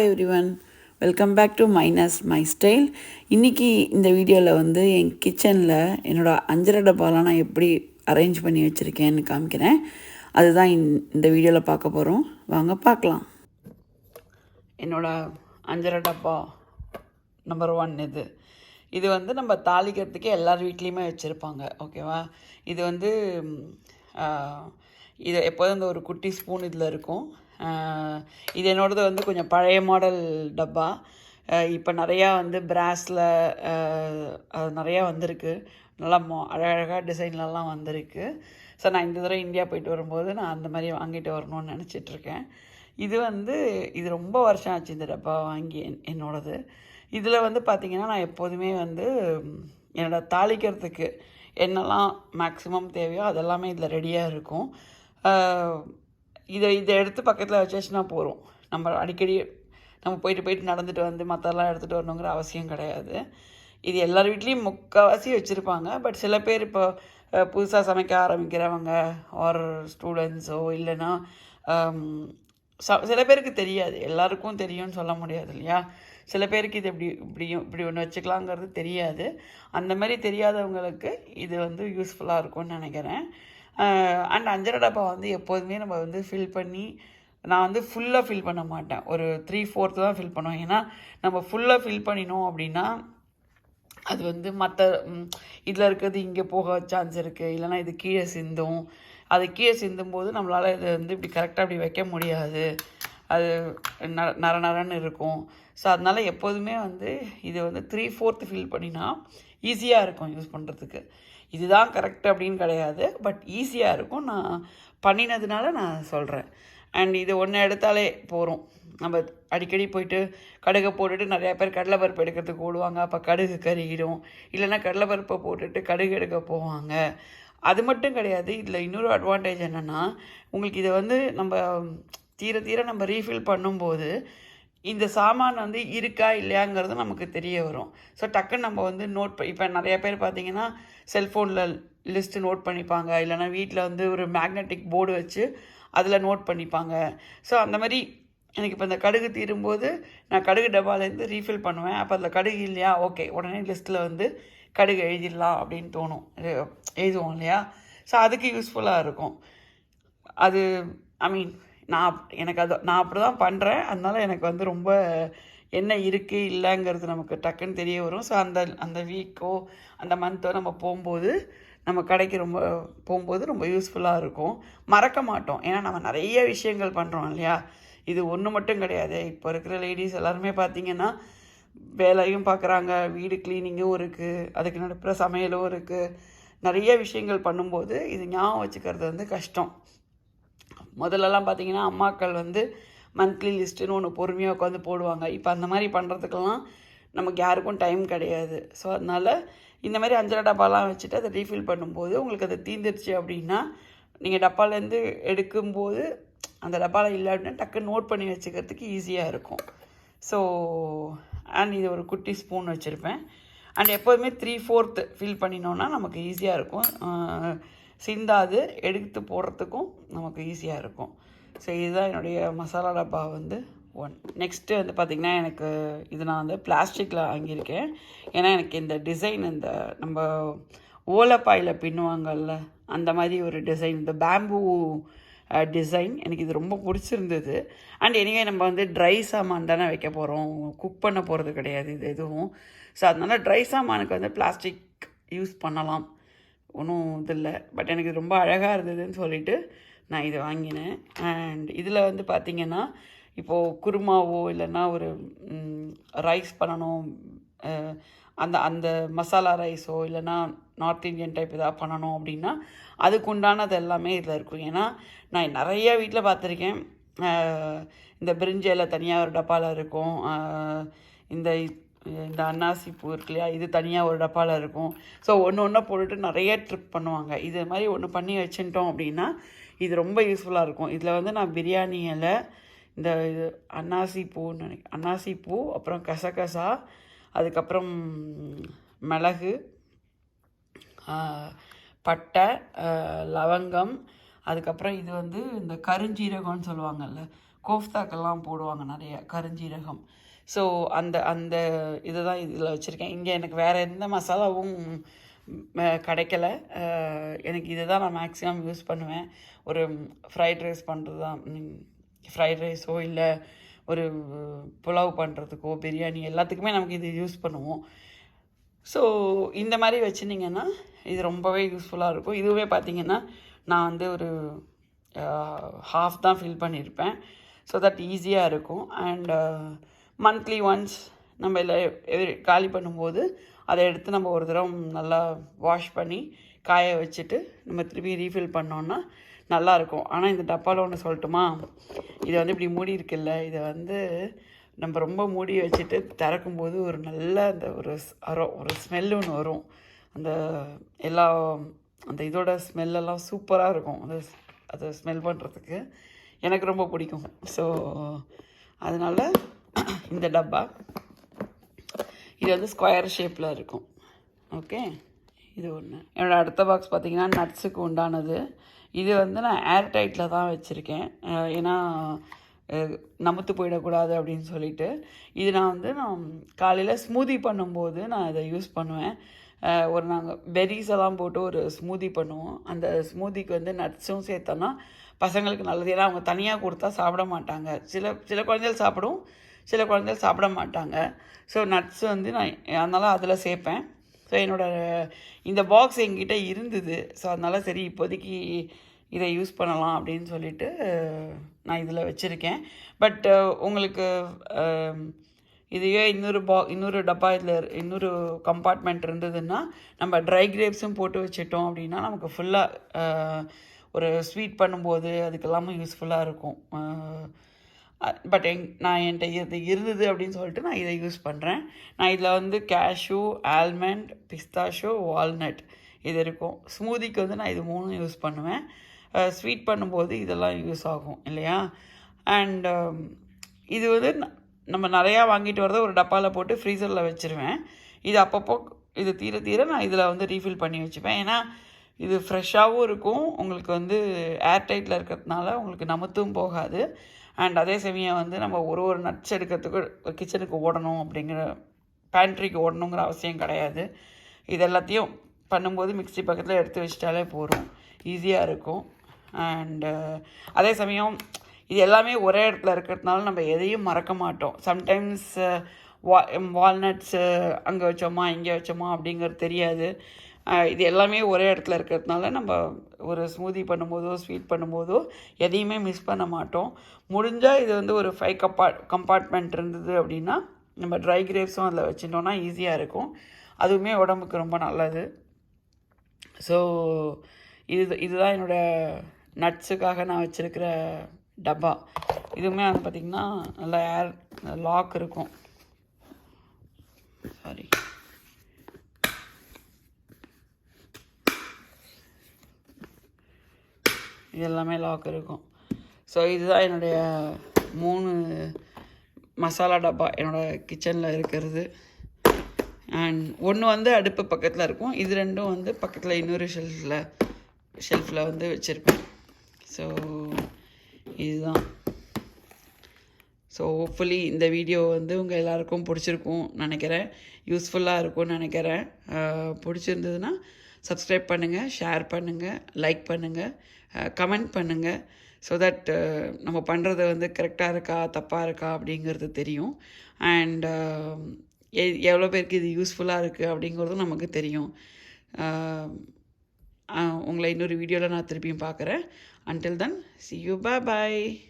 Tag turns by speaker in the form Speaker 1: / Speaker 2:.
Speaker 1: Everyone, welcome back to minus my style. இன்றைக்கி இந்த வீடியோவில் வந்து என் கிச்சனில் என்னோடய அஞ்சரை டப்பாலாம் நான் எப்படி அரேஞ்ச் பண்ணி வச்சுருக்கேன்னு காமிக்கிறேன். அதுதான் இந்த வீடியோவில் பார்க்க போகிறோம். வாங்க பார்க்கலாம். என்னோடய அஞ்சரை டப்பா நம்பர் 1 இது வந்து நம்ம தாளிக்கிறதுக்கு எல்லார் வீட்லேயுமே வச்சுருப்பாங்க. ஓகேவா? இது வந்து இது எப்போதும் இந்த ஒரு குட்டி ஸ்பூன் இதில் இருக்கும். இது என்னோடது வந்து கொஞ்சம் பழைய மாடல் டப்பா. இப்போ நிறையா வந்து பிராஸில் நிறையா வந்திருக்கு. நல்லா அழகழகாக டிசைன்லலாம் வந்திருக்கு. ஸோ நான் இந்த தடவை இந்தியா போயிட்டு வரும்போது நான் அந்த மாதிரி வாங்கிட்டு வரணும்னு நினச்சிட்ருக்கேன். இது வந்து இது ரொம்ப வருஷம் ஆச்சு இந்த டப்பா வாங்கி என்னோடது. இதில் வந்து பார்த்திங்கன்னா நான் எப்போதுமே வந்து என்னோடய தாளிக்கிறதுக்கு என்னெல்லாம் மேக்ஸிமம் தேவையோ அதெல்லாமே இதில் ரெடியாக இருக்கும். இதை எடுத்து பக்கத்தில் வச்சாச்சுன்னா போகிறோம். நம்ம அடிக்கடி நம்ம போயிட்டு நடந்துட்டு வந்து மற்றெல்லாம் எடுத்துகிட்டு வரணுங்கிற அவசியம் கிடையாது. இது எல்லார் வீட்லேயும் முக்கால்வாசி வச்சுருப்பாங்க. பட் சில பேர் இப்போ புதுசாக சமைக்க ஆரம்பிக்கிறவங்க ஆர் ஸ்டூடெண்ட்ஸோ இல்லைன்னா சில பேருக்கு தெரியாது. எல்லாருக்கும் தெரியும்னு சொல்ல முடியாது இல்லையா? சில பேருக்கு இது இப்படி ஒன்று வச்சுக்கலாங்கிறது தெரியாது. அந்த மாதிரி தெரியாதவங்களுக்கு இது வந்து யூஸ்ஃபுல்லாக இருக்கும்னு நினைக்கிறேன். அண்ட் அஞ்சரை டப்பா வந்து எப்போதுமே நம்ம வந்து ஃபில் பண்ணி நான் வந்து ஃபுல்லாக ஃபில் பண்ண மாட்டேன். ஒரு 3/4 தான் ஃபில் பண்ணுவேன். ஏன்னா நம்ம ஃபுல்லாக ஃபில் பண்ணினோம் அப்படின்னா அது வந்து மற்ற இதில் இருக்கிறது இங்கே போக சான்ஸ் இருக்குது. இல்லைனா இது கீழே சிந்தும். அது கீழே சிந்தும்போது நம்மளால் இதை வந்து இப்படி கரெக்டாக அப்படி வைக்க முடியாது. அது நரன்னு இருக்கும். ஸோ அதனால் எப்போதுமே வந்து இது வந்து 3/4 ஃபில் பண்ணினா ஈஸியாக இருக்கும் யூஸ் பண்ணுறதுக்கு. இதுதான் கரெக்ட் அப்படின்னு கிடையாது, பட் ஈஸியாக இருக்கும். நான் பண்ணினதுனால நான் சொல்கிறேன். அண்ட் இது ஒன்று எடுத்தாலே போகிறோம். நம்ம அடிக்கடி போயிட்டு கடுகை போட்டுட்டு நிறையா பேர் கடலைப்பருப்பு எடுக்கிறதுக்கு ஓடுவாங்க. அப்போ கடுகு கருகிடும். இல்லைன்னா கடலைப்பருப்பை போட்டுட்டு கடுகு எடுக்க போவாங்க. அது மட்டும் கிடையாது. இதில் இன்னொரு அட்வான்டேஜ் என்னென்னா, உங்களுக்கு இதை வந்து நம்ம தீர நம்ம ரீஃபில் பண்ணும்போது இந்த சாமான் வந்து இருக்கா இல்லையாங்கிறது நமக்கு தெரிய வரும். ஸோ டக்குன்னு நம்ம வந்து இப்போ நிறையா பேர் பார்த்திங்கன்னா செல்ஃபோனில் லிஸ்ட்டு நோட் பண்ணிப்பாங்க. இல்லைனா வீட்டில் வந்து ஒரு மேக்னெட்டிக் போர்டு வச்சு அதில் நோட் பண்ணிப்பாங்க. ஸோ அந்த மாதிரி எனக்கு இப்போ இந்த கடுகு தீரும்போது நான் கடுகு டப்பாலேருந்து ரீஃபில் பண்ணுவேன். அப்போ அதில் கடுகு இல்லையா, ஓகே உடனே லிஸ்ட்டில் வந்து கடுகு எழுதிடலாம் அப்படின்னு தோணும். எழுதுவோம் இல்லையா? ஸோ அதுக்கு யூஸ்ஃபுல்லாக இருக்கும். அது நான் அப்படி தான் பண்ணுறேன். அதனால் எனக்கு வந்து ரொம்ப என்ன இருக்குது இல்லைங்கிறது நமக்கு டக்குன்னு தெரிய வரும். ஸோ அந்த வீக்கோ அந்த மந்த்தோ நம்ம போகும்போது நம்ம கடைக்கு போகும்போது ரொம்ப யூஸ்ஃபுல்லாக இருக்கும். மறக்க மாட்டோம். ஏன்னா நம்ம நிறைய விஷயங்கள் பண்ணுறோம் இல்லையா? இது ஒன்று மட்டும் கிடையாது. இப்போ இருக்கிற லேடிஸ் எல்லாருமே பார்த்திங்கன்னா வேலையும் பார்க்குறாங்க, வீடு க்ளீனிங்கும் இருக்குது, அதுக்கு நடுப்புற சமையலும் இருக்குது. நிறைய விஷயங்கள் பண்ணும்போது இது ஞாபகம் வச்சுக்கிறது வந்து கஷ்டம். முதல்லலாம் பார்த்திங்கன்னா அம்மாக்கள் வந்து மந்த்லி லிஸ்ட்டுன்னு ஒன்று பொறுமையாக உட்காந்து போடுவாங்க. இப்போ அந்த மாதிரி பண்ணுறதுக்கெல்லாம் நமக்கு யாருக்கும் டைம் கிடையாது. ஸோ அதனால் இந்த மாதிரி அஞ்சரை டப்பாலாம் வச்சுட்டு அதை ரீஃபில் பண்ணும்போது உங்களுக்கு அது தீர்ந்துருச்சு அப்படின்னா நீங்கள் டப்பாலேருந்து எடுக்கும்போது அந்த டப்பாவில் இல்லை அப்படின்னா டக்குன்னு நோட் பண்ணி வச்சுக்கிறதுக்கு ஈஸியாக இருக்கும். ஸோ அண்ட் இது ஒரு குட்டி ஸ்பூன் வச்சுருப்பேன். அண்ட் எப்போதுமே 3/4 ஃபில் பண்ணினோன்னா நமக்கு ஈஸியாக இருக்கும். சிந்தாது எடுத்து போடுறதுக்கும் நமக்கு ஈஸியாக இருக்கும். ஸோ இதுதான் என்னுடைய மசாலா டப்பா வந்து 1. நெக்ஸ்ட்டு வந்து பார்த்திங்கன்னா எனக்கு இது நான் வந்து பிளாஸ்டிக்கில் வாங்கியிருக்கேன். ஏன்னா எனக்கு இந்த டிசைன் இந்த நம்ம ஓலைப்பாயில் பின்னுவாங்கல்ல அந்த மாதிரி ஒரு டிசைன், இந்த பேம்பூ டிசைன் எனக்கு இது ரொம்ப பிடிச்சிருந்தது. அண்ட் எனிவே நம்ம வந்து ட்ரை சாமான் தானே வைக்க போகிறோம், குக் பண்ண போகிறது கிடையாது இது எதுவும். ஸோ அதனால் ட்ரை சாமானுக்கு வந்து பிளாஸ்டிக் யூஸ் பண்ணலாம், ஒன்றும் இது இல்லை. பட் எனக்கு ரொம்ப அழகாக இருந்ததுன்னு சொல்லிவிட்டு நான் இதை வாங்கினேன். அண்ட் இதில் வந்து பார்த்திங்கன்னா இப்போது குருமாவோ இல்லைன்னா ஒரு ரைஸ் பண்ணணும், அந்த மசாலா ரைஸோ இல்லைன்னா நார்த் இந்தியன் டைப் எதாவது பண்ணணும் அப்படின்னா அதுக்கு உண்டானது எல்லாமே இதில் இருக்கும். ஏன்னா நான் நிறைய வீட்டில் பார்த்துருக்கேன். இந்த பிரிஞ்சியில் தனியாக ஒரு டப்பாவில் இருக்கும், இந்த அன்னாசி பூ இருக்கு இல்லையா, இது தனியாக ஒரு டப்பாவில் இருக்கும். ஸோ ஒன்று போட்டுட்டு நிறைய ட்ரிப் பண்ணுவாங்க. இது மாதிரி ஒன்று பண்ணி வச்சுட்டோம் அப்படின்னா இது ரொம்ப யூஸ்ஃபுல்லாக இருக்கும். இதில் வந்து நான் பிரியாணி இலை, இந்த இது அன்னாசி பூ, அப்புறம் கசகசா, அதுக்கப்புறம் மிளகு, பட்டை, லவங்கம், அதுக்கப்புறம் இது வந்து இந்த கருஞ்சீரகம்னு சொல்லுவாங்கள்ல, கோஃப்தாக்கெல்லாம் போடுவாங்க நிறைய கருஞ்சீரகம். ஸோ அந்த அந்த இதை தான் இதில் வச்சுருக்கேன். இங்கே எனக்கு வேறு எந்த மசாலாவும் கிடைக்கல. எனக்கு இதை தான் நான் மேக்ஸிமம் யூஸ் பண்ணுவேன். ஒரு ஃப்ரைட் ரைஸ் பண்ணுறது தான், ஃப்ரைட் ரைஸோ இல்லை ஒரு புலாவ் பண்ணுறதுக்கோ பிரியாணி எல்லாத்துக்குமே நமக்கு இது யூஸ் பண்ணுவோம். ஸோ இந்த மாதிரி வச்சுருந்தீங்கன்னா இது ரொம்பவே யூஸ்ஃபுல்லாக இருக்கும். இதுவே பார்த்திங்கன்னா நான் வந்து ஒரு ஹாஃப் தான் ஃபில் பண்ணியிருப்பேன். ஸோ தட் ஈஸியாக இருக்கும். அண்ட் மந்த்லி ஒன்ஸ் நம்ம இல்லை காலி பண்ணும்போது அதை எடுத்து நம்ம ஒரு தடவை நல்லா வாஷ் பண்ணி காய வச்சுட்டு நம்ம திருப்பி ரீஃபில் பண்ணோன்னா நல்லாயிருக்கும். ஆனால் இந்த டப்பாவில் ஒன்று சொல்லட்டுமா, இதை வந்து இப்படி மூடி இருக்குல்ல, இதை வந்து நம்ம ரொம்ப மூடி வச்சுட்டு திறக்கும்போது ஒரு நல்ல அந்த ஒரு ஸ்மெல் ஒன்று வரும். அந்த எல்லா அந்த இதோட ஸ்மெல்லெல்லாம் சூப்பராக இருக்கும். அதை ஸ்மெல் பண்ணுறதுக்கு எனக்கு ரொம்ப பிடிக்கும். ஸோ அதனால் இந்த டப்பா இது வந்து ஸ்கொயர் ஷேப்பில் இருக்கும். ஓகே, இது ஒன்று. என்னோடய அடுத்த பாக்ஸ் பார்த்திங்கன்னா நட்ஸுக்கு உண்டானது. இது வந்து நான் ஏர் டைட்டில் தான் வச்சுருக்கேன். ஏன்னா நமுத்து போயிடக்கூடாது அப்படின்னு சொல்லிட்டு. இது நான் காலையில் ஸ்மூதி பண்ணும்போது நான் இதை யூஸ் பண்ணுவேன். நாங்கள் பெரிஸ் எல்லாம் போட்டு ஒரு ஸ்மூதி பண்ணுவோம். அந்த ஸ்மூதிக்கு வந்து நட்ஸும் சேர்த்தோன்னா பசங்களுக்கு நல்லது. ஏன்னா அவங்க தனியாக கொடுத்தா சாப்பிட மாட்டாங்க. சில குழந்தைகள் சாப்பிடும், சில குழந்தைகள் சாப்பிட மாட்டாங்க. ஸோ நட்ஸ் வந்து நான் அதனால் அதில் சேர்ப்பேன். ஸோ இந்த பாக்ஸ் எங்கிட்ட இருந்தது. ஸோ அதனால் சரி இப்போதைக்கு இதை யூஸ் பண்ணலாம் அப்படின்னு சொல்லிட்டு நான் இதில் வச்சுருக்கேன். பட் உங்களுக்கு இதையே இன்னொரு டப்பா இதில் இன்னொரு கம்பார்ட்மெண்ட் இருந்ததுன்னா நம்ம ட்ரை கிரேப்ஸும் போட்டு வச்சிட்டோம் அப்படின்னா நமக்கு ஃபுல்லாக ஒரு ஸ்வீட் பண்ணும்போது அதுக்கெல்லாமே யூஸ்ஃபுல்லாக இருக்கும். பட் என்கிட்ட இது இருந்தது அப்படின்னு சொல்லிட்டு நான் இதை யூஸ் பண்ணுறேன். நான் இதில் வந்து கேஷ்யூ, ஆல்மண்ட், பிஸ்தாஷோ, வால்நட் இது இருக்கும். ஸ்மூதிக்கு வந்து நான் இது 3 யூஸ் பண்ணுவேன். ஸ்வீட் பண்ணும்போது இதெல்லாம் யூஸ் ஆகும் இல்லையா. அண்ட் இது வந்து நம்ம நிறையா வாங்கிட்டு வரதை ஒரு டப்பாவில் போட்டு ஃப்ரீசரில் வச்சுருவேன். இது அப்பப்போ இது தீர நான் இதில் வந்து ரீஃபில் பண்ணி வச்சுப்பேன். ஏன்னா இது ஃப்ரெஷ்ஷாகவும் இருக்கும், உங்களுக்கு வந்து ஏர்டைட்டில் இருக்கிறதுனால உங்களுக்கு நமுத்தும் போகாது. அண்ட் அதே சமயம் வந்து நம்ம ஒரு நட்ஸ் எடுக்கிறதுக்கு கிச்சனுக்கு ஓடணும் அப்படிங்கிற பேண்ட்ரிக்கு ஓடணுங்கிற அவசியம் கிடையாது. இது எல்லாத்தையும் பண்ணும்போது மிக்ஸி பக்கத்தில் எடுத்து வச்சிட்டாலே போதும், ஈஸியாக இருக்கும். அண்டு அதே சமயம் இது எல்லாமே ஒரே இடத்துல இருக்கிறதுனால நம்ம எதையும் மறக்க மாட்டோம். சம்டைம்ஸ் வால்நட்ஸு அங்கே வச்சோமா இங்கே வச்சோமா அப்படிங்கிறது தெரியாது. இது எல்லாமே ஒரே இடத்துல இருக்கிறதுனால நம்ம ஒரு ஸ்மூதி பண்ணும்போதோ ஸ்வீட் பண்ணும்போதோ எதையுமே மிஸ் பண்ண மாட்டோம். முடிஞ்சால் இது வந்து ஒரு 5 கம்பார்ட்மெண்ட் இருந்தது அப்படின்னா நம்ம ட்ரை கிரேப்ஸும் அதில் வச்சுட்டோன்னா ஈஸியாக இருக்கும். அதுவுமே உடம்புக்கு ரொம்ப நல்லது. ஸோ இதுதான் என்னோடய நட்ஸுக்காக நான் வச்சுருக்கிற டப்பா. இதுவுமே வந்து பார்த்திங்கன்னா நல்லா ஏர் லாக் இருக்கும். சாரி, இது எல்லாமே லாக் இருக்கும். ஸோ இதுதான் என்னுடைய 3 மசாலா டப்பா என்னோடய கிச்சனில் இருக்கிறது. அண்ட் ஒன்று வந்து அடுப்பு பக்கத்தில் இருக்கும், இது 2ம் வந்து பக்கத்தில் இன்னொரு ஷெல்ஃபில் வந்து வச்சுருப்பேன். ஸோ இதுதான். ஸோ ஹோப்ஃபுல்லி இந்த வீடியோ வந்து உங்கள் எல்லாருக்கும் பிடிச்சிருக்கும் நினைக்கிறேன், யூஸ்ஃபுல்லாக இருக்கும்னு நினைக்கிறேன். பிடிச்சிருந்ததுன்னா சப்ஸ்கிரைப் பண்ணுங்கள், ஷேர் பண்ணுங்கள், லைக் பண்ணுங்கள், கமெண்ட் பண்ணுங்கள். ஸோ தட் நம்ம பண்ணுறது வந்து கரெக்டாக இருக்கா தப்பாக இருக்கா அப்படிங்கிறது தெரியும். அண்ட் எவ்வளோ பேருக்கு இது யூஸ்ஃபுல்லாக இருக்குது அப்படிங்கிறதும் நமக்கு தெரியும். உங்களை இன்னொரு வீடியோவில் நான் திருப்பியும் பார்க்குறேன். Until then, see you. Bye bye.